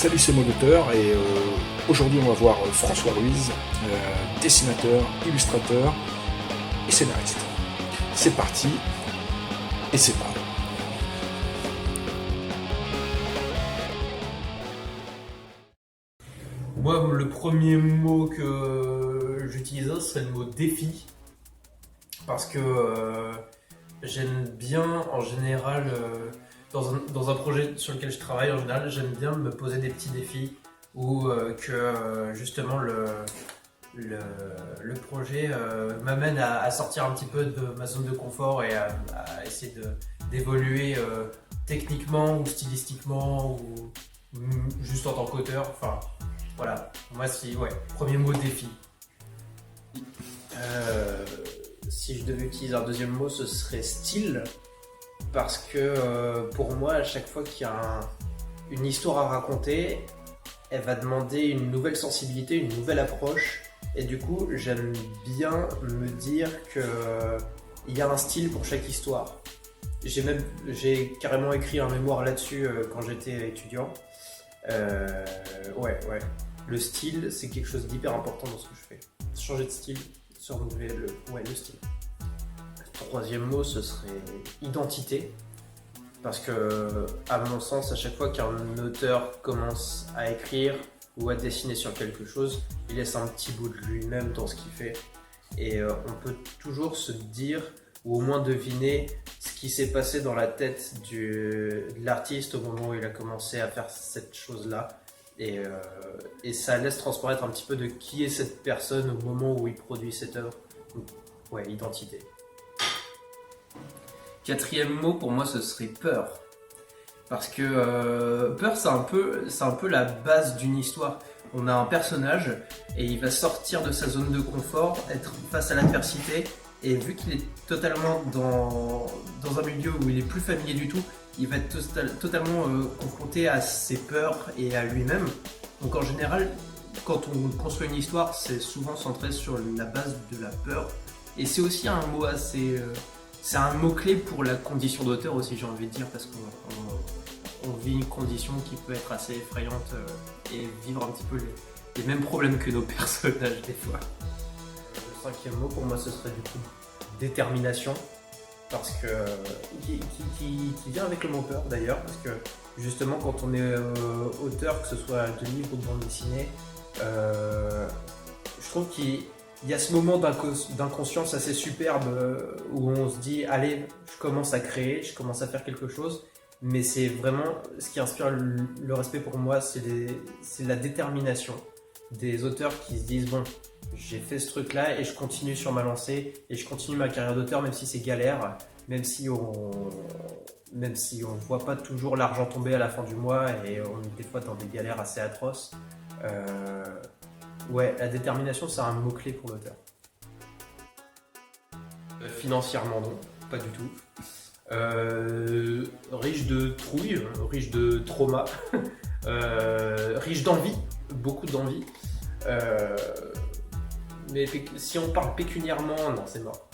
Salut, c'est Mot d'auteur et aujourd'hui on va voir François Ruiz, dessinateur, illustrateur et scénariste. C'est parti et c'est parti. Moi, le premier mot que j'utiliserais serait le mot défi, parce que j'aime bien en général, dans un projet sur lequel je travaille en général, j'aime bien me poser des petits défis ou que justement le projet m'amène à sortir un petit peu de ma zone de confort et à essayer d'évoluer techniquement ou stylistiquement ou juste en tant qu'auteur. Enfin, voilà, moi premier mot défi. Si je devais utiliser un deuxième mot, ce serait style, parce que pour moi, à chaque fois qu'il y a une histoire à raconter, elle va demander une nouvelle sensibilité, une nouvelle approche, et du coup, j'aime bien me dire qu'il y a un style pour chaque histoire. J'ai carrément écrit un mémoire là-dessus quand j'étais étudiant. Le style, c'est quelque chose d'hyper important dans ce que je fais. Changer de style, se renouveler, le style. Le troisième mot, ce serait identité. Parce que, à mon sens, à chaque fois qu'un auteur commence à écrire ou à dessiner sur quelque chose, il laisse un petit bout de lui-même dans ce qu'il fait. Et on peut toujours se dire, ou au moins deviner, ce qui s'est passé dans la tête de l'artiste au moment où il a commencé à faire cette chose-là. Et ça laisse transparaître un petit peu de qui est cette personne au moment où il produit cette œuvre. Donc, identité. Quatrième mot pour moi, ce serait peur. Parce que peur, c'est un peu la base d'une histoire. On a un personnage et il va sortir de sa zone de confort, être face à l'adversité. Et vu qu'il est totalement dans un milieu où il est plus familier du tout, il va être totalement confronté à ses peurs et à lui-même. Donc en général, quand on construit une histoire, c'est souvent centré sur la base de la peur. Et c'est aussi un mot c'est un mot-clé pour la condition d'auteur aussi, j'ai envie de dire, parce qu'on vit une condition qui peut être assez effrayante et vivre un petit peu les mêmes problèmes que nos personnages des fois. Le cinquième mot pour moi, ce serait du coup détermination, parce que qui vient avec le mot peur d'ailleurs, parce que justement quand on est auteur, que ce soit de livres ou de bande dessinée, je trouve qu'il y a ce moment d'inconscience assez superbe où on se dit allez, je commence à créer, je commence à faire quelque chose, mais c'est vraiment ce qui inspire le respect pour moi, c'est la détermination des auteurs qui se disent bon, j'ai fait ce truc là et je continue sur ma lancée et je continue ma carrière d'auteur même si c'est galère, même si on voit pas toujours l'argent tomber à la fin du mois et on est des fois dans des galères assez atroces. La détermination, c'est un mot-clé pour l'auteur. Financièrement, non, pas du tout. Riche de trouille, riche de trauma, riche d'envie, beaucoup d'envie. Mais si on parle pécuniairement, non, c'est mort.